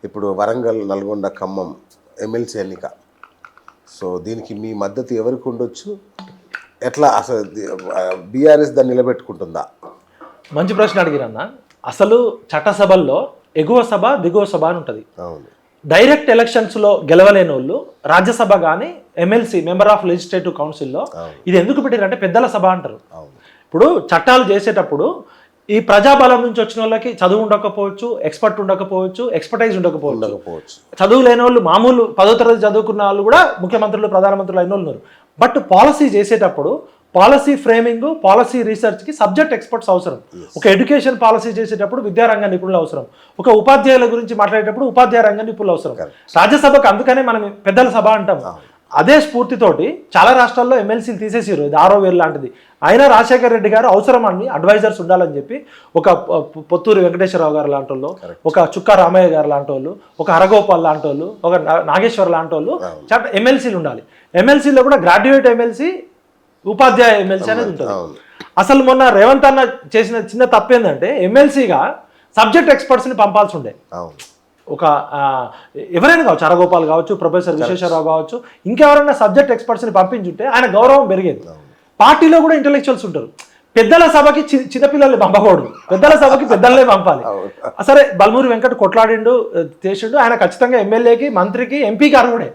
ఇప్పుడు వరంగల్, నల్గొండ, ఖమ్మం ఎమ్మెల్సీ ఎన్నిక. సో దీనికి మీ మద్దతు ఎవరికి ఉండొచ్చు? ఎట్లా అసలు బీఆర్ఎస్ దాన్ని నిలబెట్టుకుంటుందా? మంచి ప్రశ్న అడిగిరన్న. అసలు చట్టసభల్లో ఎగువ సభ దిగువ సభ అని ఉంటుంది. అవును. డైరెక్ట్ ఎలక్షన్స్లో గెలవలేని వాళ్ళు రాజ్యసభ కానీ ఎమ్మెల్సీ మెంబర్ ఆఫ్ లెజిస్లేటివ్ కౌన్సిల్లో ఇది ఎందుకు పెట్టారంటే పెద్దల సభ అంటారు. ఇప్పుడు చట్టాలు చేసేటప్పుడు ఈ ప్రజాబలం నుంచి వచ్చిన వాళ్ళకి చదువు ఉండకపోవచ్చు, ఎక్స్పర్టైజ్ ఉండకపోవచ్చు. చదువు లేని వాళ్ళు మామూలు 10వ తరగతి చదువుకున్న వాళ్ళు కూడా ముఖ్యమంత్రులు, ప్రధానమంత్రులు అయిన వాళ్ళు ఉన్నారు. బట్ పాలసీ చేసేటప్పుడు పాలసీ ఫ్రేమింగ్, పాలసీ రీసెర్చ్కి సబ్జెక్ట్ ఎక్స్పర్ట్స్ అవసరం. ఒక ఎడ్యుకేషన్ పాలసీ చేసేటప్పుడు విద్యారంగ నిపుణులు అవసరం. ఒక ఉపాధ్యాయుల గురించి మాట్లాడేటప్పుడు ఉపాధ్యాయ రంగ నిపుణులు అవసరం. రాజ్యసభకు అందుకనే మనం పెద్దల సభ అంటాం. అదే స్ఫూర్తితోటి చాలా రాష్ట్రాల్లో ఎమ్మెల్సీలు తీసేసారు. ఇది 6వ వేలు లాంటిది. అయినా రాజశేఖర రెడ్డి గారు అవసరం అని అడ్వైజర్స్ ఉండాలని చెప్పి ఒక పొత్తూరి వెంకటేశ్వరరావు గారు లాంటి వాళ్ళు, ఒక చుక్కా రామయ్య గారు లాంటి వాళ్ళు, ఒక హరగోపాల్ లాంటి వాళ్ళు, ఒక నాగేశ్వర్ లాంటి వాళ్ళు ఎమ్మెల్సీలు ఉండాలి. ఎమ్మెల్సీలో కూడా గ్రాడ్యుయేట్ ఎమ్మెల్సీ, ఉపాధ్యాయ ఎమ్మెల్సీ అనేది ఉంటుంది. అసలు మొన్న రేవంత్ అన్న చేసిన చిన్న తప్పు ఏంటంటే ఎమ్మెల్సీగా సబ్జెక్ట్ ఎక్స్పర్ట్స్ని పంపాల్సి ఉండే. ఒక ఎవరైనా కావచ్చు, హరగోపాల్ కావచ్చు, ప్రొఫెసర్ విశ్వేశ్వరరావు కావచ్చు, ఇంకెవరైనా సబ్జెక్ట్ ఎక్స్పర్ట్స్ని పంపించుంటే ఆయన గౌరవం పెరిగేది. పార్టీలో కూడా ఇంటెలెక్చువల్స్ ఉంటారు. పెద్దల సభకి చిన్నపిల్లల్ని పంపకూడదు, పెద్దల సభకి పెద్దలనే పంపాలి. సరే బల్మూరి వెంకట్ కొట్లాడిండు చేసిండు, ఆయన ఖచ్చితంగా ఎమ్మెల్యేకి, మంత్రికి, ఎంపీకి అర్హుడే.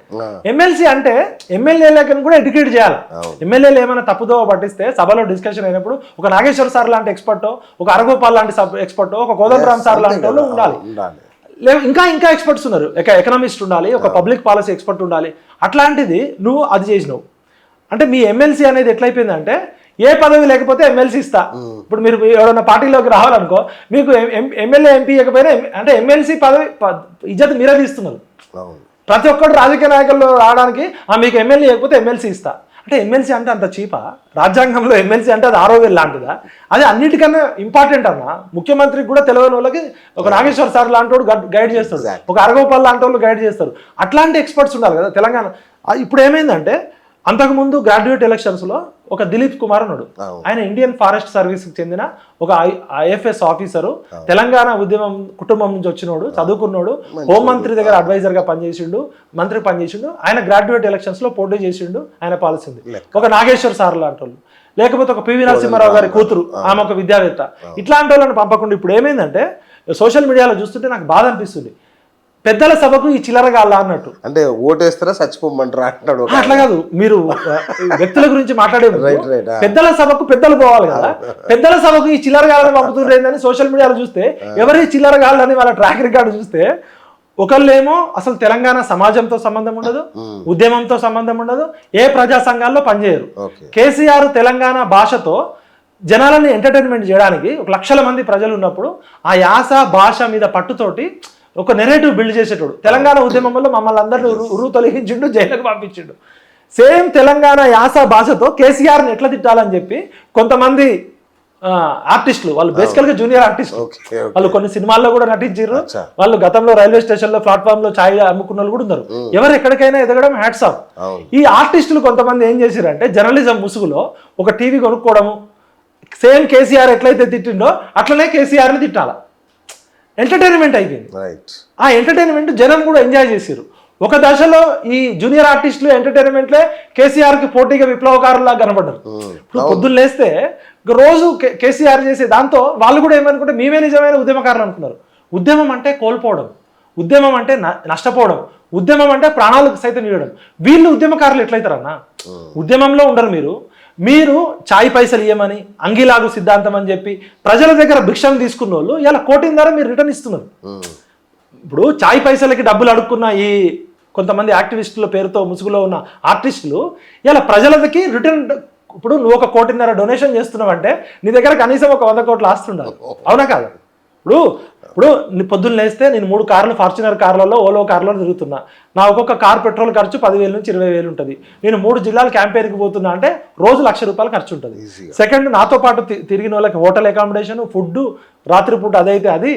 ఎమ్మెల్సీ అంటే ఎమ్మెల్యేలకి కూడా ఎడ్యుకేట్ చేయాలి. ఎమ్మెల్యేలు ఏమైనా తప్పుదో పట్టిస్తే సభలో డిస్కషన్ అయినప్పుడు ఒక నాగేశ్వర సార్ లాంటి ఎక్స్పర్టో, ఒక హరగోపాల్ లాంటి ఎక్స్పర్టో, ఒక కోదండరామ్ సార్ లాంటి వాళ్ళు ఉండాలి. లేదు ఇంకా ఎక్స్పర్ట్స్ ఉన్నారు. ఎకనామిస్ట్ ఉండాలి, ఒక పబ్లిక్ పాలసీ ఎక్స్పర్ట్ ఉండాలి. అట్లాంటిది నువ్వు అది చేసినావు అంటే మీ ఎమ్మెల్సీ అనేది ఎట్లయిపోయిందంటే ఏ పదవి లేకపోతే ఎమ్మెల్సీ ఇస్తా. ఇప్పుడు మీరు ఎవరైనా పార్టీలోకి రావాలనుకో మీకు ఎమ్మెల్యే, ఎంపీ ఇవ్వకపోయినా అంటే ఎమ్మెల్సీ పదవి ఇజ్జత్ మీరే తీస్తున్నారు. ప్రతి ఒక్కరు రాజకీయ నాయకులు రావడానికి మీకు ఎమ్మెల్యే ఇవ్వకపోతే ఎమ్మెల్సీ ఇస్తా అంటే ఎమ్మెల్సీ అంటే అంత చీపా? రాజ్యాంగంలో ఎమ్మెల్సీ అంటే అది 6వ వేలు లాంటిదా? అది అన్నిటికన్నా ఇంపార్టెంట్ అన్న. ముఖ్యమంత్రికి కూడా తెలియని వాళ్ళకి ఒక నాగేశ్వర్ సార్ లాంటి వాడు గైడ్ చేస్తాడు, ఒక హరగోపాల్ లాంటి వాళ్ళు గైడ్ చేస్తారు. అట్లాంటి ఎక్స్పర్ట్స్ ఉండాలి కదా తెలంగాణ. ఇప్పుడు ఏమైందంటే అంతకుముందు గ్రాడ్యుయేట్ ఎలక్షన్స్లో ఒక దిలీప్ కుమార్ ఉన్నాడు. ఆయన ఇండియన్ ఫారెస్ట్ సర్వీస్కి చెందిన ఒక ఐఎఫ్ఎస్ ఆఫీసరు, తెలంగాణ ఉద్యమం కుటుంబం నుంచి వచ్చినోడు, చదువుకున్నాడు, హోంమంత్రి దగ్గర అడ్వైజర్గా పనిచేసిండు, మంత్రి పనిచేసిండు. ఆయన గ్రాడ్యుయేట్ ఎలక్షన్స్లో పోటీ చేసిండు, ఆయన పాలసీ ఉంది. ఒక నాగేశ్వర్ సార్ లాంటి వాళ్ళు, లేకపోతే ఒక పివి నరసింహారావు గారి కూతురు, ఆమె ఒక విద్యావేత్త. ఇట్లాంటి వాళ్ళని పంపకుండా ఇప్పుడు ఏమైందంటే సోషల్ మీడియాలో చూస్తుంటే నాకు బాధ అనిపిస్తుంది. పెద్దల సభకు ఈ చిల్లరగాళ్ళ అన్నట్టు, అంటే ఓటేస్తారా చచ్చిపోమంటారా అంటాడు. అట్లా కాదు, మీరు వ్యక్తుల గురించి మాట్లాడే పెద్దల సభకు పెద్దలు పోవాలి కదా. పెద్దల సభకు ఈ చిల్లరగాళ్ళని పంపుతుండేందని సోషల్ మీడియాలో చూస్తే ఎవరి చిల్లరగాళ్ళని వాళ్ళ ట్రాక్ రికార్డు చూస్తే ఒకళ్ళేమో అసలు తెలంగాణ సమాజంతో సంబంధం ఉండదు, ఉద్యమంతో సంబంధం ఉండదు, ఏ ప్రజా సంఘాల్లో పనిచేయరు. కేసీఆర్ తెలంగాణ భాషతో జనాలని ఎంటర్టైన్మెంట్ చేయడానికి 1 లక్షల మంది ప్రజలు ఉన్నప్పుడు ఆ యాస భాష మీద పట్టుతోటి ఒక నెరేటివ్ బిల్డ్ చేసేటోడు. తెలంగాణ ఉద్యమంలో మమ్మల్ని అందరినీ ఉరు తొలగించిండు, జైలుకు పంపించిండు. సేమ్ తెలంగాణ యాస భాషతో కేసీఆర్ని ఎట్లా తిట్టాలని చెప్పి కొంతమంది ఆర్టిస్టులు, వాళ్ళు బేసికల్గా జూనియర్ ఆర్టిస్టులు, వాళ్ళు కొన్ని సినిమాల్లో కూడా నటించారు. వాళ్ళు గతంలో రైల్వే స్టేషన్లో ప్లాట్ఫామ్లో ఛాయ్ అమ్ముకున్న వాళ్ళు కూడా ఉన్నారు. ఎవరు ఎక్కడికైనా ఎదగడం హ్యాట్స్ ఆఫ్. ఈ ఆర్టిస్టులు కొంతమంది ఏం చేశారంటే జర్నలిజం ముసుగులో ఒక టీవీ కొనుక్కోవడము, సేమ్ కేసీఆర్ ఎట్లయితే తిట్టిండో అట్లనే కేసీఆర్ని తిట్టాల. ఎంటర్టైన్మెంట్ అయిపోయింది. ఆ ఎంటర్టైన్మెంట్ జనం కూడా ఎంజాయ్ చేశారు. ఒక దశలో ఈ జూనియర్ ఆర్టిస్టులు ఎంటర్టైన్మెంట్లే కేసీఆర్కి పోటీగా విప్లవకారులా కనబడ్డారు. ఇప్పుడు పొద్దున్న లేస్తే రోజు కేసీఆర్ చేసే దాంతో వాళ్ళు కూడా ఏమనుకుంటే మేమే నిజమైన ఉద్యమకారులు అనుకున్నారు. ఉద్యమం అంటే కోల్పోవడం, ఉద్యమం అంటే నష్టపోవడం, ఉద్యమం అంటే ప్రాణాలకు సైతం ఇవ్వడం. వీళ్ళు ఉద్యమకారులు ఎట్లయితారన్నా? ఉద్యమంలో ఉండరు. మీరు చాయ్ పైసలు ఇవ్వమని, అంగిలాగు సిద్ధాంతం అని చెప్పి ప్రజల దగ్గర భిక్షం తీసుకున్న వాళ్ళు ఇలా కోటిన్నర మీరు రిటర్న్ ఇస్తున్నారు. ఇప్పుడు చాయ్ పైసలకి డబ్బులు అడుక్కున్న ఈ కొంతమంది యాక్టివిస్టుల పేరుతో ముసుగులో ఉన్న ఆర్టిస్టులు ఇలా ప్రజలకి రిటర్న్, ఇప్పుడు నువ్వు 1 కోటిన్నర డొనేషన్ చేస్తున్నావు అంటే నీ దగ్గర కనీసం 100 కోట్ల ఆస్తి ఉండాలి, అవునా కాదు? ఇప్పుడు పొద్దున్న లేస్తే నేను 3 కార్లు ఫార్చునర్ కార్లలో, ఓలో కార్లలో తిరుగుతున్నా. నా ఒక్కొక్క కార్ పెట్రోల్ ఖర్చు 10,000 నుంచి 20,000 ఉంటుంది. నేను 3 జిల్లాలు క్యాంపెయిన్కి పోతున్నా అంటే రోజు ₹1,00,000 ఖర్చు ఉంటుంది. సెకండ్, నాతో పాటు తిరిగిన వాళ్ళకి హోటల్ అకామిడేషన్, ఫుడ్, రాత్రిపూట అదైతే అది.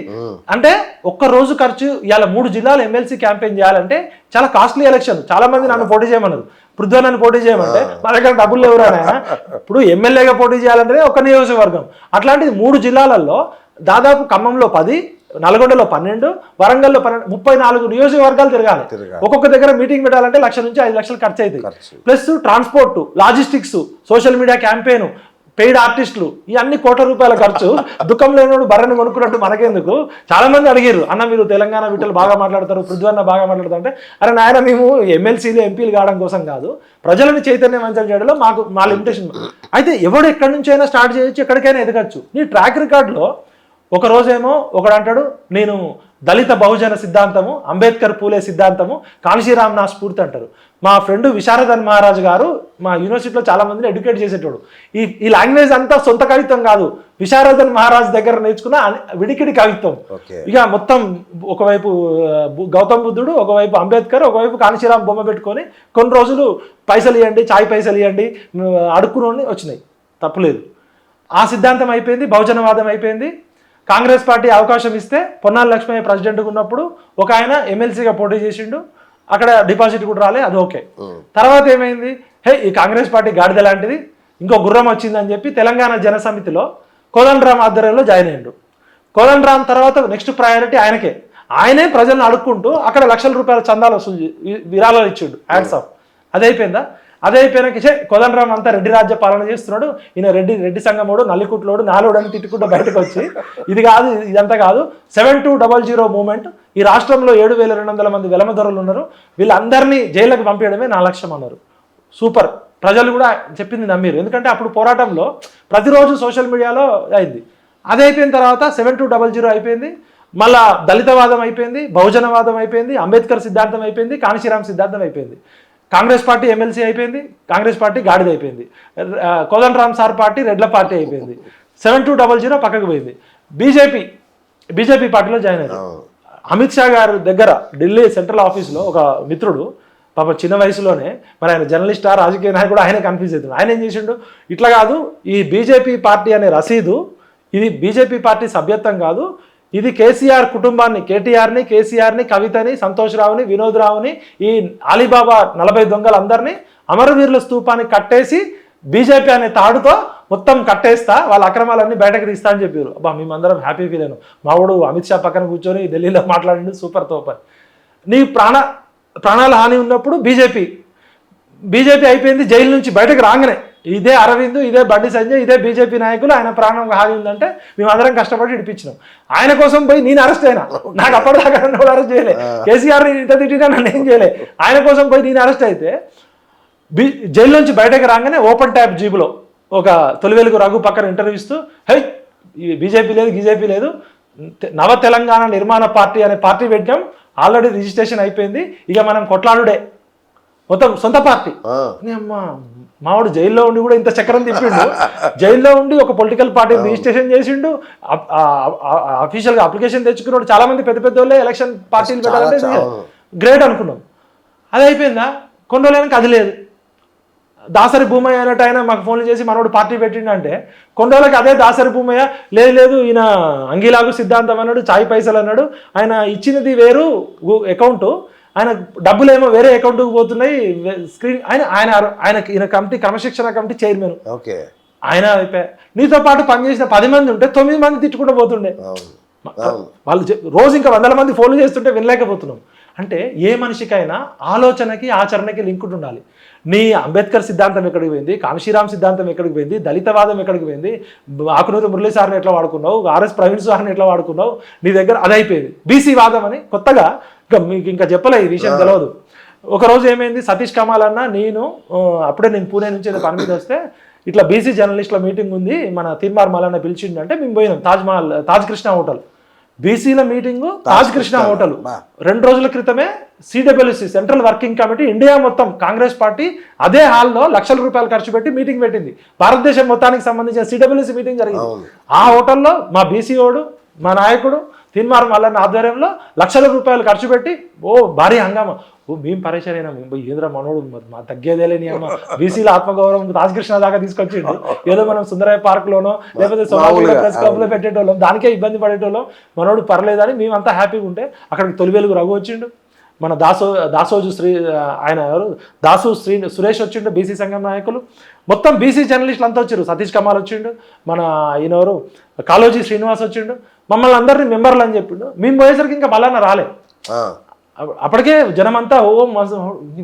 అంటే ఒక్క రోజు ఖర్చు. ఇవాళ 3 జిల్లాలు ఎమ్మెల్సీ క్యాంపెయిన్ చేయాలంటే చాలా కాస్ట్లీ ఎలక్షన్. చాలా మంది నన్ను పోటీ చేయమన్నారు, పృథ్వీ పోటీ చేయమంటే మా దగ్గర డబ్బులు లేవురా నాయన. ఇప్పుడు ఎమ్మెల్యేగా పోటీ చేయాలంటే ఒక నియోజకవర్గం. అట్లాంటిది 3 జిల్లాలలో దాదాపు ఖమ్మంలో 10, నల్గొండలో 12, వరంగల్లో 12, 34 నియోజకవర్గాలు తిరగాలి. ఒక్కొక్క దగ్గర మీటింగ్ పెట్టాలంటే 1 నుంచి 5 లక్షలు ఖర్చు అవుతాయి. Plus transport, logistics, social media campaign, paid ఆర్టిస్టులు, ఇవన్నీ కోట్ల రూపాయల ఖర్చు. దుఃఖం లేనోడు బర్రెని కొనుక్కున్నట్టు మనకెందుకు? చాలా మంది అడిగారు, అన్న మీరు తెలంగాణ బిడ్డలు బాగా మాట్లాడతారు, పృథ్వన్న బాగా మాట్లాడతారు అంటే, అరే నాయన మేము ఎమ్మెల్సీలు ఎంపీలు కావడం కోసం కాదు, ప్రజలను చైతన్యవంతం చేయడంలో మా లిమిటేషన్. అయితే ఎవడు ఎక్కడి నుంచి అయినా స్టార్ట్ చేయొచ్చు, ఎక్కడికైనా ఎదగచ్చు. నీ ట్రాక్ రికార్డులో ఒక రోజేమో ఒకడు అంటాడు నేను దళిత బహుజన సిద్ధాంతము, అంబేద్కర్ పూలే సిద్ధాంతము, కాళీశ్రీరామ్ నా స్ఫూర్తి అంటారు. మా ఫ్రెండ్ విశారదన్ మహారాజ్ గారు మా యూనివర్సిటీలో చాలా మందిని ఎడ్యుకేట్ చేసేటోడు. ఈ లాంగ్వేజ్ అంతా సొంత కవిత్వం కాదు, విశారదన్ మహారాజ్ దగ్గర నేర్చుకున్న విడికిడి కవిత్వం. ఇక మొత్తం ఒకవైపు గౌతమ్ బుద్ధుడు, ఒకవైపు అంబేద్కర్, ఒకవైపు కాళీశ్రీరామ్ బొమ్మ పెట్టుకొని కొన్ని రోజులు పైసలు ఇవ్వండి, చాయ్ పైసలు ఇవ్వండి అడుక్కుని వచ్చినాయి. తప్పులేదు. ఆ సిద్ధాంతం అయిపోయింది, బహుజనవాదం అయిపోయింది. కాంగ్రెస్ పార్టీ అవకాశం ఇస్తే పొన్నాల లక్ష్మయ్య ప్రెసిడెంట్గా ఉన్నప్పుడు ఒక ఆయన ఎమ్మెల్సీగా పోటీ చేసిండు, అక్కడ డిపాజిట్ కూడా రాలే, అది ఓకే. తర్వాత ఏమైంది, ఈ కాంగ్రెస్ పార్టీ గాడిద లాంటిది, ఇంకో గుర్రం వచ్చిందని చెప్పి తెలంగాణ జనసమితిలో కోదండరామ్ ఆధ్వర్యంలో జాయిన్ అయ్యిండు. కోదండరామ్ తర్వాత నెక్స్ట్ ప్రయారిటీ ఆయనకే. ఆయనే ప్రజలను అడుక్కుంటూ అక్కడ లక్షల రూపాయల చందాలు విరాళాలు ఇచ్చిండు, హ్యాట్స్ ఆఫ్. అది అయిపోయిందా? అదే అయిపోయినాక కోదండరామ్ అంతా రెడ్డి రాజ్య పాలన చేస్తున్నాడు, ఈయన రెడ్డి సంగమోడు, నల్లికుట్లోడు, నాలుడు అని తిట్టుకుంటూ బయటకు వచ్చి ఇది కాదు ఇదంతా కాదు 7200 మూమెంట్, ఈ రాష్ట్రంలో 7200 మంది వెలమదొరలు ఉన్నారు, వీళ్ళందరినీ జైళ్ళకి పంపించడమే నా లక్ష్యం అన్నారు. సూపర్. ప్రజలు కూడా చెప్పింది నమ్మిరు, ఎందుకంటే అప్పుడు పోరాటంలో ప్రతిరోజు సోషల్ మీడియాలో అయింది. అది అయిపోయిన తర్వాత 7200 అయిపోయింది, మళ్ళా దళితవాదం అయిపోయింది, బహుజనవాదం అయిపోయింది, అంబేద్కర్ సిద్ధాంతం అయిపోయింది, కాళీశ్రీరామ్ సిద్ధాంతం అయిపోయింది. కాంగ్రెస్ పార్టీ ఎమ్మెల్సీ అయిపోయింది, కాంగ్రెస్ పార్టీ గాడిద అయిపోయింది, కోదండరామ్ సార్ పార్టీ రెడ్ల పార్టీ అయిపోయింది, 7200 పక్కకు పోయింది. బీజేపీ పార్టీలో జాయిన్ అయ్యారు. అమిత్ షా గారి దగ్గర ఢిల్లీ సెంట్రల్ ఆఫీస్లో ఒక మిత్రుడు పాప చిన్న వయసులోనే, మరి ఆయన జర్నలిస్టా రాజకీయ నాయకుడు, ఆయన కన్ఫ్యూజ్ అవుతుంది. ఆయన ఏం చేసిండు, ఇట్లా కాదు ఈ బీజేపీ పార్టీ అనే రసీదు, ఇది బీజేపీ పార్టీ సభ్యత్వం కాదు, ఇది కేసీఆర్ కుటుంబాన్ని, కేటీఆర్ని, కేసీఆర్ని, కవితని, సంతోష్ రావుని, వినోద్ రావుని, ఈ అలీబాబా 40 దొంగలందరినీ అమరవీరుల స్తూపాన్ని కట్టేసి బీజేపీ అనే తాడుతో మొత్తం కట్టేస్తా, వాళ్ళ అక్రమాలన్నీ బయటకు తీస్తా అని చెప్పారు. అబ్బా మేమందరం హ్యాపీ ఫీల్ అయినాం. మావాడు అమిత్ షా పక్కన కూర్చొని ఢిల్లీలో మాట్లాడిండు, సూపర్ తోపర్. నీ ప్రాణాల హాని ఉన్నప్పుడు బీజేపీ అయిపోయింది. జైలు నుంచి బయటకు రాగానే ఇదే అరవింద్, ఇదే బండి సంజయ్, ఇదే బీజేపీ నాయకులు ఆయన ప్రాణం హాని ఉందంటే మేమందరం కష్టపడి ఇడిపించినాం. ఆయన కోసం పోయి నేను అరెస్ట్ అయినా, నాకు అప్పటిదాకా నన్ను అరెస్ట్ చేయలే, కేసీఆర్ ఇంత తిట్టినా నన్ను ఏం చేయలే. ఆయన కోసం పోయి నేను అరెస్ట్ అయితే జైలు నుంచి బయటకు రాగానే ఓపెన్ ట్యాబ్ జీబులో ఒక తొలివెలుగు రఘు పక్కన ఇంటర్వ్యూ ఇస్తూ, బీజేపీ లేదు, గీజేపీ లేదు, నవ తెలంగాణ నిర్మాణ పార్టీ అనే పార్టీ పెట్టాం, ఆల్రెడీ రిజిస్ట్రేషన్ అయిపోయింది, ఇక మనం కొట్లాడుడే, మొత్తం సొంత పార్టీ. మావాడు జైల్లో ఉండి కూడా ఇంత చక్రం తిప్పిండు, జైల్లో ఉండి ఒక పొలిటికల్ పార్టీ రిజిస్ట్రేషన్ చేసిండు, అఫీషియల్గా అప్లికేషన్ తెచ్చుకున్నాడు. చాలా మంది పెద్ద పెద్ద వాళ్ళే ఎలక్షన్ పార్టీలు పెట్టాలంటే గ్రేట్ అనుకున్నాం. అది అయిపోయిందా? కొన్ని రోజులైనా అది లేదు. దాసరి భూమయ్య అన్నట్టు ఆయన మాకు ఫోన్లు చేసి మనోడు పార్టీ పెట్టిండంటే కొన్ని రోజులకి అదే దాసరి భూమయ్య లేదు ఈయన అంగిలాగు సిద్ధాంతం అన్నాడు, చాయ్ పైసలు అన్నాడు, ఆయన ఇచ్చినది వేరు అకౌంటు, ఆయన డబ్బులేమో వేరే అకౌంట్కి పోతున్నాయి, స్క్రీన్ ఈయన కమిటీ, క్రమశిక్షణ కమిటీ చైర్మన్. ఓకే. ఆయన అయిపోయా. నీతో పాటు పనిచేసిన 10 మంది ఉంటే 9 మంది తిట్టుకుంటూ పోతుండే. వాళ్ళు రోజు ఇంకా 100 మంది ఫోన్లు చేస్తుంటే వినలేకపోతున్నాం. అంటే ఏ మనిషికైనా ఆలోచనకి ఆచరణకి లింక్ ఉండాలి. నీ అంబేద్కర్ సిద్ధాంతం ఎక్కడికి పోయింది, కాళీశ్రీరామ్ సిద్ధాంతం ఎక్కడికి పోయింది, దళితవాదం ఎక్కడికి పోయింది, ఆకునూరి మురళీ సార్ని ఎట్లా వాడుకున్నావు, ఆర్ఎస్ ప్రవీణ్ సార్ని ఎట్లా వాడుకున్నావు, నీ దగ్గర అది అయిపోయింది. బీసీ వాదం అని కొత్తగా మీకు ఇంకా చెప్పలే, ఈ విషయం తెలియదు. ఒకరోజు ఏమైంది, సతీష్ కమాల్ అన్న నేను అప్పుడే నేను పూణే నుంచి పని మీద వస్తే ఇట్లా బీసీ జర్నలిస్టుల మీటింగ్ ఉంది, మన తీర్మార్ మల్లన్న పిలిచిండంటే మేము పోయినాం. తాజ్ కృష్ణ హోటల్ బీసీల మీటింగు, తాజ్ కృష్ణ హోటల్. 2 రోజుల క్రితమే CWC central working committee India మొత్తం కాంగ్రెస్ పార్టీ అదే హాల్లో లక్షల రూపాయలు ఖర్చు పెట్టి మీటింగ్ పెట్టింది. భారతదేశం మొత్తానికి సంబంధించిన సిడబ్ల్యూసి మీటింగ్ జరిగింది. ఆ హోటల్లో మా బీసీ ఓడు, మా నాయకుడు తీన్మార్ మల్లన్న ఆధ్వర్యంలో లక్షల రూపాయలు ఖర్చు పెట్టి భారీ హంగామా. మేము పరేషాన్ అయినా, ఏంద్ర మనోడు మా తగ్గేదేలేని అమ్మ, బీసీల ఆత్మగౌరవం తాజకృష్ణ దాకా తీసుకొచ్చిండు. ఏదో మనం సుందరయ్య పార్క్లోనో లేకపోతే సోమాజిగూడ ప్రెస్ క్లబ్లో పెట్టేటోళ్ళం, దానికే ఇబ్బంది పడేటోళ్ళం. మనోడు పర్లేదని మేమంతా హ్యాపీగా ఉంటే అక్కడికి తొలివెలుగు రఘు వచ్చిండు, మన దాసోజు ఆయన ఎవరు సురేష్ వచ్చిండు, బీసీ సంఘం నాయకులు మొత్తం బీసీ జర్నలిస్టులు అంతా వచ్చారు. సతీష్ కమాల్ వచ్చిండు, మన ఈయనెవరు కాళోజీ శ్రీనివాస్ వచ్చిండు. మమ్మల్ని అందరినీ మెంబర్లు అని చెప్పిండు. మేము పోయేసరికి ఇంకా మళ్ళా రాలే. అప్పటికే జనమంతా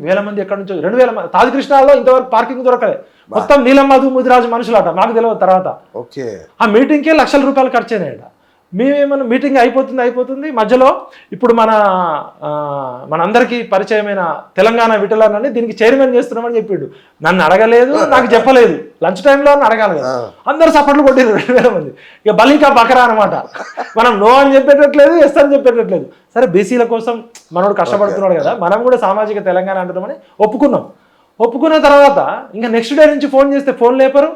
వేల మంది ఎక్కడి నుంచో 2000 మంది. తాజకృష్ణాలో ఇంతవరకు పార్కింగ్ దొరకలే. మొత్తం నీలం మధు ముదిరాజు మనుషులట, మాకు తెలియదు. తర్వాత ఆ మీటింగ్కే లక్షల రూపాయలు ఖర్చు అయినాయట. మేమేమన్నా మీటింగ్ అయిపోతుంది మధ్యలో ఇప్పుడు మనందరికీ పరిచయమైన తెలంగాణ విఠలన్నని దీనికి చైర్మన్ చేస్తున్నామని చెప్పిండు. నన్ను అడగలేదు, నాకు చెప్పలేదు. లంచ్ టైంలో అడగాలి కదా. అందరు సపోర్ట్లు కొట్టారు 2000 మంది. ఇక బలికా బకరా అనమాట. మనం నో అని చెప్పేటట్లేదు, ఎస్ అని చెప్పేటట్లేదు. సరే బీసీల కోసం మనోడు కష్టపడుతున్నాడు కదా, మనం కూడా సామాజిక తెలంగాణ అంటున్నామని ఒప్పుకున్న తర్వాత ఇంకా నెక్స్ట్ డే నుంచి ఫోన్ చేస్తే ఫోన్ లేపరు.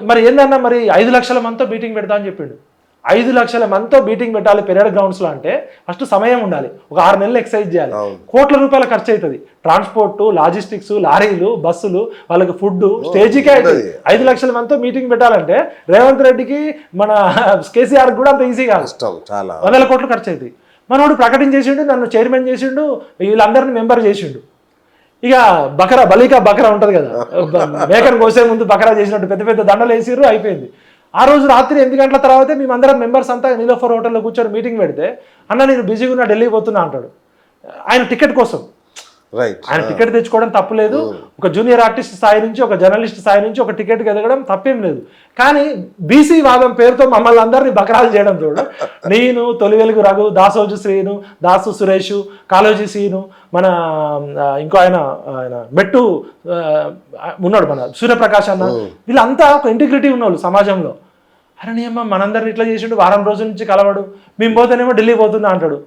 మరి ఏందన్నా మరి 5 లక్షల మందితో మీటింగ్ పెడతా అని చెప్పిండు. 5 లక్షల మందితో మీటింగ్ పెట్టాలి పెరేడ్ గ్రౌండ్స్లో అంటే ఫస్ట్ సమయం ఉండాలి. ఒక 6 నెలలు ఎక్సైజ్ చేయాలి. కోట్ల రూపాయల ఖర్చు అవుతుంది. ట్రాన్స్పోర్ట్, లాజిస్టిక్స్, లారీలు, బస్సులు, వాళ్ళకి ఫుడ్, స్టేజీకే అవుతుంది. 5 లక్షల మందితో మీటింగ్ పెట్టాలంటే రేవంత్ రెడ్డికి మన కేసీఆర్ కూడా అంత ఈజీ కాదు. 100 కోట్లు ఖర్చు అవుతుంది. మనోడు ప్రకటించేసిండు, నన్ను చైర్మన్ చేసిండు, వీళ్ళందరినీ మెంబర్ చేసిండు. ఇక బలికా బకరా ఉంటుంది కదా, మేకను కోసే ముందు బకరా చేసినట్టు పెద్ద పెద్ద దండలు వేసిర్రు, అయిపోయింది. ఆ రోజు రాత్రి 8 గంటల తర్వాతే మేమందరం మెంబర్స్ అంతా నీలోఫర్ హోటల్లో కూర్చొని మీటింగ్ పెడితే, అన్న నేను బిజీగా ఉన్నా ఢిల్లీ పోతున్నా అంటాడు. ఆయన టికెట్ కోసం. ఆయన టికెట్ తెచ్చుకోవడం తప్పులేదు. ఒక జూనియర్ ఆర్టిస్ట్ స్థాయి నుంచి, ఒక జర్నలిస్ట్ స్థాయి నుంచి ఒక టికెట్ ఎదగడం తప్పేం లేదు. కానీ బీసీ వాదం పేరుతో మమ్మల్ని అందరినీ బకరాలు చేయడం చూడు. నేను, తొలివెలుగు రఘు, దాసోజు శ్రీను, దాసు సురేష్, కాళోజీ సీను, మన ఇంకో ఆయన మెట్టు ఉన్నాడు, మన సూర్యప్రకాష్ అన్న, వీళ్ళంతా ఒక ఇంటిగ్రిటీ ఉన్నోళ్ళు సమాజంలో. అరే నీ అమ్మ మనందరిని ఇట్లా చేసిండు, వారం రోజుల నుంచి కలవడు, మేము పోతేనేమో ఢిల్లీ పోతున్నా అంటాడు.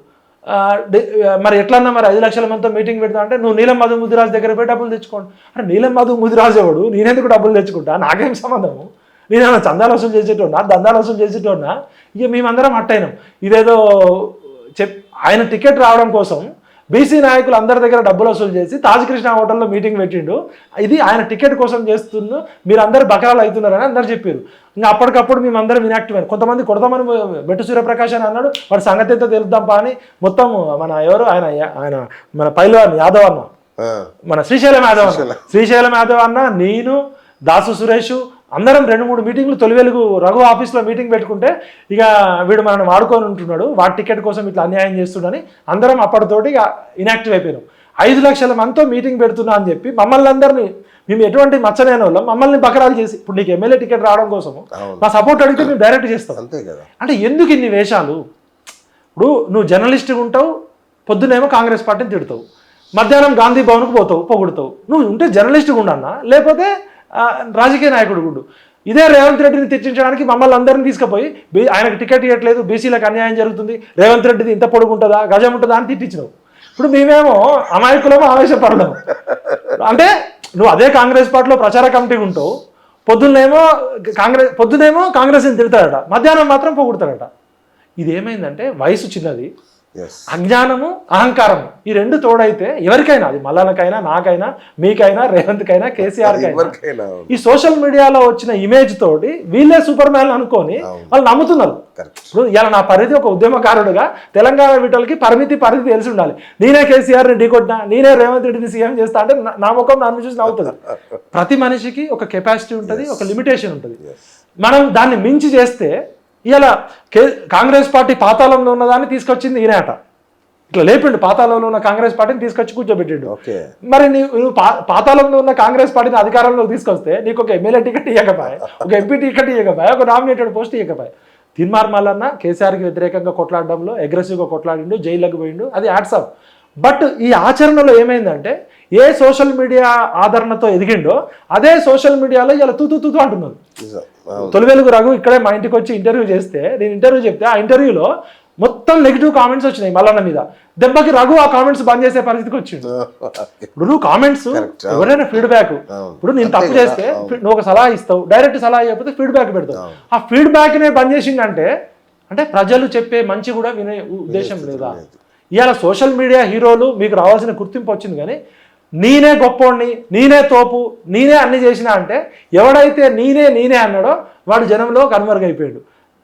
మరి ఎట్లన్నా మరి 5 లక్షల మందితో మీటింగ్ పెడతా అంటే నువ్వు నీలం మధు ముదిరాజు దగ్గర పోయి డబ్బులు తెచ్చుకోండి. అరే నీలం మధు ముదిరాజు ఎవడు, నేనెందుకు డబ్బులు తెచ్చుకుంటా, నాకేం సంబంధము, నేనేమన్నా చందాలు వసూలు చేసేటోన్నా, దందాలు వసూలు చేసేటోన్నా. ఇక మేమందరం హట్టయినాం. ఇదేదో ఆయన టికెట్ రావడం కోసం బీసీ నాయకులు అందరి దగ్గర డబ్బులు వసూలు చేసి తాజకృష్ణ హోటల్లో మీటింగ్ పెట్టిండు. ఇది ఆయన టికెట్ కోసం చేస్తున్నా, మీరు అందరు బకరాలు అవుతున్నారని అందరు చెప్పారు. ఇంకా అప్పటికప్పుడు మేమందరం ఇనాక్టివ్ అయినా. కొంతమంది కొడతామని మెట్టు సూర్యప్రకాష్ అని అన్నాడు. వాడి సంగతి ఎంతో తెలుద్దాంపా అని మొత్తం మన ఎవరు ఆయన మన పైల్వాన్ యాదవ్ అన్న, మన శ్రీశైలం యాదవ్ అన్న, నేను, దాసు సురేష్ అందరం 2-3 మీటింగ్లు తొలివెలుగు రఘు ఆఫీస్లో మీటింగ్ పెట్టుకుంటే ఇక వీడు మనల్ని వాడుకొని ఉంటున్నాడు, వాడి టికెట్ కోసం ఇట్లా అన్యాయం చేస్తున్నాడని అందరం అప్పటితోటి ఇక ఇనాక్టివ్ అయిపోయినాం. 5 లక్షల మందితో మీటింగ్ పెడుతున్నా అని చెప్పి మమ్మల్ని అందరినీ, మేము ఎటువంటి మచ్చలేని వాళ్ళం, మమ్మల్ని బకరాలు చేసి ఇప్పుడు నీకు ఎమ్మెల్యే టికెట్ రావడం కోసము మా సపోర్ట్ అడిగితే మేము డైరెక్ట్ చేస్తాం. అంతే కదా. అంటే ఎందుకు ఇన్ని వేషాలు? ఇప్పుడు నువ్వు జర్నలిస్ట్గా ఉంటావు, పొద్దునేమో కాంగ్రెస్ పార్టీని తిడతావు, మధ్యాహ్నం గాంధీ భవన్కు పోతావు, పొగుడుతావు. నువ్వు ఉంటే జర్నలిస్ట్గా ఉండన్నా, లేకపోతే రాజకీయ నాయకుడు గుండు. ఇదే రేవంత్ రెడ్డిని తెచ్చించడానికి మమ్మల్ని అందరినీ తీసుకుపోయి ఆయనకు టికెట్ ఇవ్వట్లేదు, బీసీలకు అన్యాయం జరుగుతుంది, రేవంత్ రెడ్డిది ఇంత పొడుగు ఉంటుందా, గజం ఉంటుందా అని తిట్టించినావు. ఇప్పుడు మేమేమో అమాయకులమో ఆవేశపడలేము. అంటే నువ్వు అదే కాంగ్రెస్ పార్టీలో ప్రచార కమిటీ ఉంటావు, పొద్దునేమో కాంగ్రెస్ని తిడతాడట, మధ్యాహ్నం మాత్రం పొగుడతాడట. ఇది ఏమైందంటే వయసు చిన్నది, అజ్ఞానము, అహంకారము, ఈ 2 తోడైతే ఎవరికైనా, అది మల్లన్నకైనా, నాకైనా, మీకైనా, రేవంత్కైనా, కేసీఆర్కైనా, ఈ సోషల్ మీడియాలో వచ్చిన ఇమేజ్ తోటి వీళ్ళే సూపర్ మ్యాన్ అనుకొని వాళ్ళు నమ్ముతున్నారు. ఇప్పుడు ఇలా నా పరిధి ఒక ఉద్యమకారుడుగా తెలంగాణ వీటలకి పరిధి తెలిసి ఉండాలి. నేనే కేసీఆర్ని ఢీకొట్టినా, నేనే రేవంత్ రెడ్డిని సీఎం చేస్తా అంటే నా ముఖం నన్ను చూసి నవ్వుతుంది. ప్రతి మనిషికి ఒక కెపాసిటీ ఉంటుంది, ఒక లిమిటేషన్ ఉంటుంది. మనం దాన్ని మించి చేస్తే ఇలా కాంగ్రెస్ పార్టీ పాతాళంలో ఉన్నదాన్ని తీసుకొచ్చింది ఈయనట. ఇట్లా లేపిండు, పాతాళంలో ఉన్న కాంగ్రెస్ పార్టీని తీసుకొచ్చి కూర్చోబెట్టిండు. మరి నువ్వు పాతాళంలో ఉన్న కాంగ్రెస్ పార్టీని అధికారంలోకి తీసుకొస్తే నీకు ఒక ఎమ్మెల్యే టికెట్ ఇవ్వకపోయా, ఒక ఎంపీ టికెట్ ఇవ్వకపోయా, ఒక నామినేటెడ్ పోస్ట్ ఇవ్వకపోయా. తీన్మార్ మల్లన్న కేసీఆర్కి వ్యతిరేకంగా కొట్లాడడంలో అగ్రెసివ్గా కొట్లాడిండు, జైల్లోకి పోయిండు, అది యాడ్సాప్. బట్ ఈ ఆచరణలో ఏమైందంటే ఏ సోషల్ మీడియా ఆదరణతో ఎదిగిండో అదే సోషల్ మీడియాలో ఇలా తూతూ అంటున్నారు. తొలివెలుగు రఘు ఇక్కడే మా ఇంటికి వచ్చి ఇంటర్వ్యూ చేస్తే, నేను ఇంటర్వ్యూ చెప్తే ఆ ఇంటర్వ్యూలో మొత్తం నెగిటివ్ కామెంట్స్ వచ్చినాయి మల్లన్న మీద. దెబ్బకి రఘు ఆ కామెంట్స్ బంద్ చేసే పరిస్థితికి వచ్చిండు. ఇప్పుడు నువ్వు కామెంట్స్ ఎవరైనా ఫీడ్బ్యాక్, ఇప్పుడు నేను తప్పు చేస్తే నువ్వు ఒక సలహా ఇస్తావు, డైరెక్ట్ సలహా ఇవ్వకపోతే ఫీడ్బ్యాక్ పెడతావు. ఆ ఫీడ్బ్యాక్నే బంద్ చేసిందంటే అంటే ప్రజలు చెప్పే మంచి కూడా వినే ఉద్దేశం లేదా? ఇవాళ సోషల్ మీడియా హీరోలు మీకు రావాల్సిన గుర్తింపు వచ్చింది, కానీ నేనే గొప్పోడిని, నేనే తోపు, నేనే అన్ని చేసినా అంటే ఎవడైతే నేనే అన్నాడో వాడు జనంలో కనుమరుగైపోయాడు.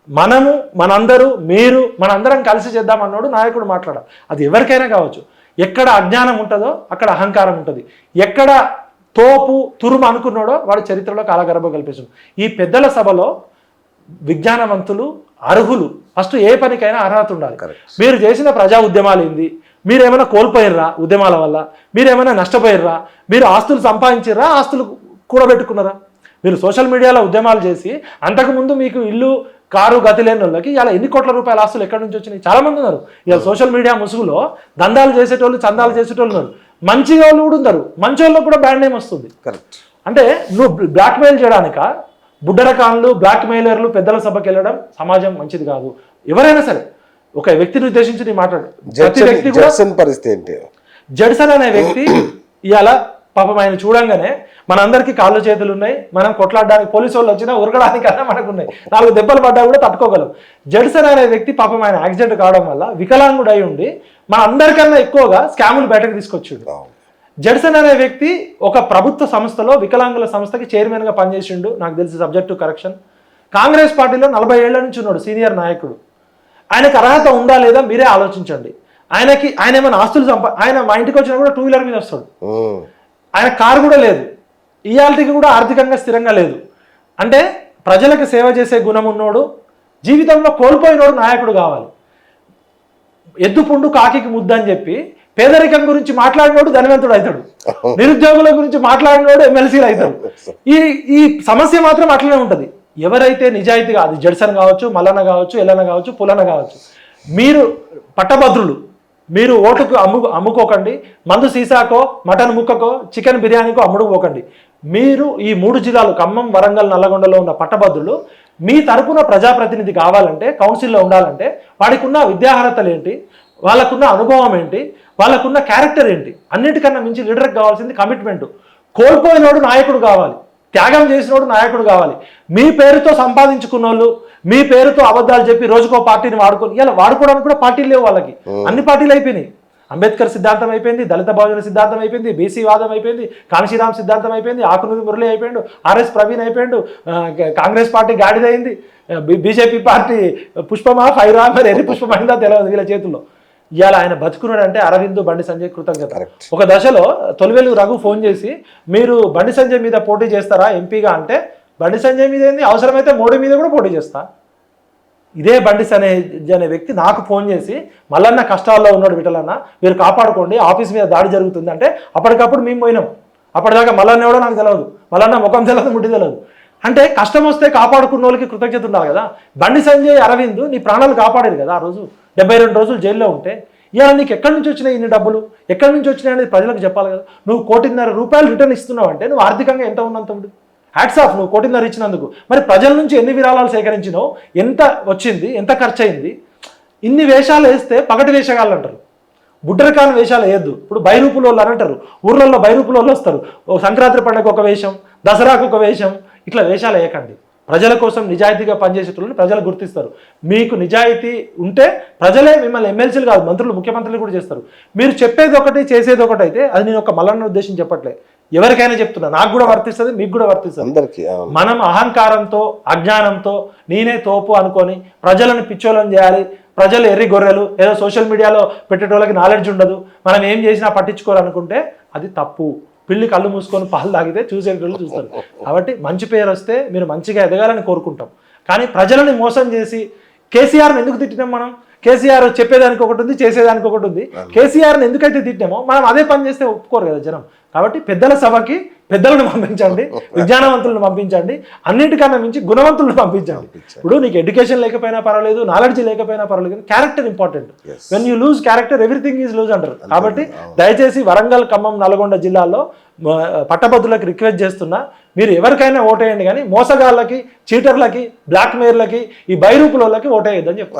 మనము, మనందరూ, మీరు, మనందరం కలిసి చేద్దామన్నాడు నాయకుడు మాట్లాడాలి. అది ఎవరికైనా కావచ్చు. ఎక్కడ అజ్ఞానం ఉంటుందో అక్కడ అహంకారం ఉంటుంది. ఎక్కడ తోపు తురుము అనుకున్నాడో వాడు చరిత్రలో కాలగర్భ కల్పిస్తుంది. ఈ పెద్దల సభలో విజ్ఞానవంతులు, అర్హులు. ఫస్ట్ ఏ పనికైనా అర్హత ఉండాలి. Correct. మీరు చేసిన ప్రజా ఉద్యమాలు ఏంది, మీరేమైనా కోల్పోయిర్రా ఉద్యమాల వల్ల, మీరేమైనా నష్టపోయిర్రా, మీరు ఆస్తులు సంపాదించిర్రా, ఆస్తులు కూడబెట్టుకున్నారా? మీరు సోషల్ మీడియాలో ఉద్యమాలు చేసి అంతకుముందు మీకు ఇల్లు కారు గతి లేని వాళ్ళకి ఇలా ఎన్ని కోట్ల రూపాయల ఆస్తులు ఎక్కడి నుంచి వచ్చినాయి? చాలా మంది ఉన్నారు. ఇలా సోషల్ మీడియా ముసుగులో దందాలు చేసేటోళ్ళు, చందాలు చేసేటోళ్ళు ఉన్నారు. మంచి వాళ్ళు కూడా ఉన్నారు. మంచి వాళ్ళకి కూడా బ్యాడ్ నేమ్ వస్తుంది. కరెక్ట్. అంటే నువ్వు బ్లాక్మెయిల్ చేయడానిక బుడ్డరకాన్లు, బ్లాక్మెయిలర్లు పెద్దల సభకి వెళ్ళడం సమాజం మంచిది కాదు. ఎవరైనా సరే ఒక వ్యక్తిని ఉద్దేశించి నీ మాట్లాడు. ప్రతి వ్యక్తి కూడా పరిస్థితి ఏంటి? జడ్సన్ అనే వ్యక్తి ఇవాళ పాపం ఆయన చూడంగానే మనందరికీ కాళ్ళు చేతులు ఉన్నాయి, మనం కొట్లాడడానికి పోలీసు వాళ్ళు వచ్చినా ఉరకడానికన్నా మనకున్నాయి, 4 దెబ్బలు పడ్డా కూడా తట్టుకోగలం. జడ్సన్ అనే వ్యక్తి పాపం ఆయన యాక్సిడెంట్ కావడం వల్ల వికలాంగుడు అయి ఉండి మన అందరికన్నా ఎక్కువగా స్కాములు బయటకు తీసుకొచ్చిండు. జడ్సన్ అనే వ్యక్తి ఒక ప్రభుత్వ సంస్థలో వికలాంగుల సంస్థకి చైర్మన్గా పనిచేసిండు. నాకు తెలిసి సబ్జెక్ట్ టు కరెక్షన్. కాంగ్రెస్ పార్టీలో 40 ఏళ్ల నుంచి ఉన్నాడు, సీనియర్ నాయకుడు. ఆయనకు అర్హత ఉందా లేదా మీరే ఆలోచించండి. ఆయన ఏమైనా ఆస్తులు ఆయన మా ఇంటికి వచ్చినా కూడా 2 వీలర్ మీద వస్తాడు. ఆయన కారు కూడా లేదు, ఇయాల్టికి కూడా ఆర్థికంగా స్థిరంగా లేదు. అంటే ప్రజలకు సేవ చేసే గుణం ఉన్నోడు, జీవితంలో కోల్పోయినోడు నాయకుడు కావాలి. ఎద్దు పుండు కాకికి ముద్దు అని చెప్పి పేదరికం గురించి మాట్లాడినోడు ధనవంతుడు అవుతాడు, నిరుద్యోగుల గురించి మాట్లాడినోడు ఎమ్మెల్సీలు అవుతాడు. ఈ సమస్య మాత్రం అట్లనే ఉంటుంది. ఎవరైతే నిజాయితీగా, అది జడ్సన్ కావచ్చు, మల్లన్న కావచ్చు, ఎల్లన్న కావచ్చు, పుల్లన్న కావచ్చు, మీరు పట్టభద్రులు, మీరు ఓటుకు అమ్ముకోకండి, మందు సీసాకో, మటన్ ముక్కకో, చికెన్ బిర్యానీకో అమ్ముడుకోకండి. మీరు ఈ 3 జిల్లాలు ఖమ్మం, వరంగల్, నల్లగొండలో ఉన్న పట్టభద్రులు మీ తరపున ప్రజాప్రతినిధి కావాలంటే, కౌన్సిల్లో ఉండాలంటే వాడికి ఉన్న విద్యార్హతలు ఏంటి, వాళ్ళకున్న అనుభవం ఏంటి, వాళ్ళకున్న క్యారెక్టర్ ఏంటి, అన్నిటికన్నా మించి లీడర్కి కావాల్సింది కమిట్మెంట్. కోల్పోయినోడు నాయకుడు కావాలి, త్యాగం చేసినోడు నాయకుడు కావాలి. మీ పేరుతో సంపాదించుకున్న వాళ్ళు, మీ పేరుతో అబద్ధాలు చెప్పి రోజుకో పార్టీని వాడుకొని, ఇలా వాడుకోవడానికి కూడా పార్టీలు లేవు వాళ్ళకి. అన్ని పార్టీలు అయిపోయినాయి. అంబేద్కర్ సిద్ధాంతం అయిపోయింది, దళిత బహుజన సిద్ధాంతం అయిపోయింది, బీసీ వాదం అయిపోయింది, కాంశీరామ్ సిద్ధాంతం అయిపోయింది, ఆకునూరి మురళి అయిపోయిండు, ఆర్ఎస్ ప్రవీణ్ అయిపోయిండు, కాంగ్రెస్ పార్టీ గాడిదైంది, బీజేపీ పార్టీ పుష్పమా ఫైరా మరి ఎన్ని పుష్పమైందా తెలియదు వీళ్ళ చేతుల్లో. ఇవాళ ఆయన బతుకున్నాడు అంటే అరవింద్, బండి సంజయ్ కృతజ్ఞత. ఒక దశలో తొలివెలు రఘు ఫోన్ చేసి మీరు బండి సంజయ్ మీద పోటీ చేస్తారా ఎంపీగా అంటే, బండి సంజయ్ మీద ఏంది, అవసరమైతే మోడీ మీద కూడా పోటీ చేస్తా. ఇదే బండి అనే వ్యక్తి నాకు ఫోన్ చేసి మల్లన్న కష్టాల్లో ఉన్నాడు విఠలన్న, మీరు కాపాడుకోండి, ఆఫీస్ మీద దాడి జరుగుతుంది అంటే అప్పటికప్పుడు మేము పోయినాం. అప్పటిదాకా మల్లన్న ఎవడో నాకు తెలియదు, మల్లన్న ముఖం తెలియదు, ముట్టి తెలియదు. అంటే కష్టం వస్తే కాపాడుకున్న వాళ్ళకి కృతజ్ఞత ఉండాలి కదా. బండి సంజయ్, అరవింద్ నీ ప్రాణాలు కాపాడేది కదా ఆ రోజు. 72 రోజులు జైల్లో ఉంటే ఇవాళ నీకు ఎక్కడి నుంచి వచ్చినాయి ఇన్ని డబ్బులు, ఎక్కడి నుంచి వచ్చినాయి అనేది ప్రజలకు చెప్పాలి కదా. నువ్వు 1.5 కోటి రిటర్న్ ఇస్తున్నావు అంటే నువ్వు ఆర్థికంగా ఎంత ఉన్నంత ఉండు. హ్యాట్స్ ఆఫ్, నువ్వు 1.5 కోటి ఇచ్చినందుకు. మరి ప్రజల నుంచి ఎన్ని విరాళాలు సేకరించినావు, ఎంత వచ్చింది, ఎంత ఖర్చు అయింది. ఇన్ని వేషాలు వేస్తే పగటి వేషగాళ్ళు అంటారు, బుడ్డరకాని వేషాలు వేయద్దు. ఇప్పుడు బైరూపుల వాళ్ళు అని అంటారు, ఊర్లలో బైరూపుల వాళ్ళు వస్తారు, సంక్రాంతి పండుగ ఒక వేషం, దసరాకు ఒక వేషం, ఇట్లా వేషాలు వేయకండి. ప్రజల కోసం నిజాయితీగా పనిచేసేటోళ్ళని ప్రజలు గుర్తిస్తారు. మీకు నిజాయితీ ఉంటే ప్రజలే మిమ్మల్ని ఎమ్మెల్సీలు కాదు, మంత్రులు, ముఖ్యమంత్రులు కూడా చేస్తారు. మీరు చెప్పేది ఒకటి చేసేది ఒకటి అయితే అది నేను ఒక మల్లన్న ఉద్దేశం చెప్పట్లే, ఎవరికైనా చెప్తున్నా, నాకు కూడా వర్తిస్తుంది, మీకు కూడా వర్తిస్తుంది. మనం అహంకారంతో, అజ్ఞానంతో నేనే తోపు అనుకొని ప్రజలను పిచ్చోళ్ళని చేయాలి, ప్రజలు ఎర్రి గొర్రెలు, ఏదో సోషల్ మీడియాలో పెట్టేటోళ్ళకి నాలెడ్జ్ ఉండదు, మనం ఏం చేసినా పట్టించుకోవాలనుకుంటే అది తప్పు. పిల్లి కళ్ళు మూసుకొని పాలు తాగితే చూసేటోళ్ళు చూస్తారు. కాబట్టి మంచి పేరు వస్తే మీరు మంచిగా ఎదగాలని కోరుకుంటాం. కానీ ప్రజలని మోసం చేసి కేసీఆర్ని ఎందుకు తిట్టినాం మనం? కేసీఆర్ చెప్పేదానికి ఒకటి ఉంది, చేసేదానికి ఒకటి ఉంది. కేసీఆర్ని ఎందుకైతే తిట్టినామో మనం అదే పని చేస్తే ఒప్పుకోరు కదా జనం. కాబట్టి పెద్దల సభకి పెద్దలను పంపించండి, విజ్ఞానవంతులను పంపించండి, అన్నిటికన్నా మించి గుణవంతులను పంపించండి. ఇప్పుడు నీకు ఎడ్యుకేషన్ లేకపోయినా పర్వాలేదు, నాలెడ్జ్ లేకపోయినా పర్వాలేదు, character important. When you lose character everything is lose అంటారు. కాబట్టి దయచేసి వరంగల్, ఖమ్మం, నల్గొండ జిల్లాల్లో పట్టభద్రులకు రిక్వెస్ట్ చేస్తున్నా, మీరు ఎవరికైనా ఓటేయండి, కానీ మోసగాళ్ళకి, చీటర్లకి, బ్లాక్ మెయిర్లకి, ఈ బైరూపులకి ఓటేయద్దని చెప్తారు.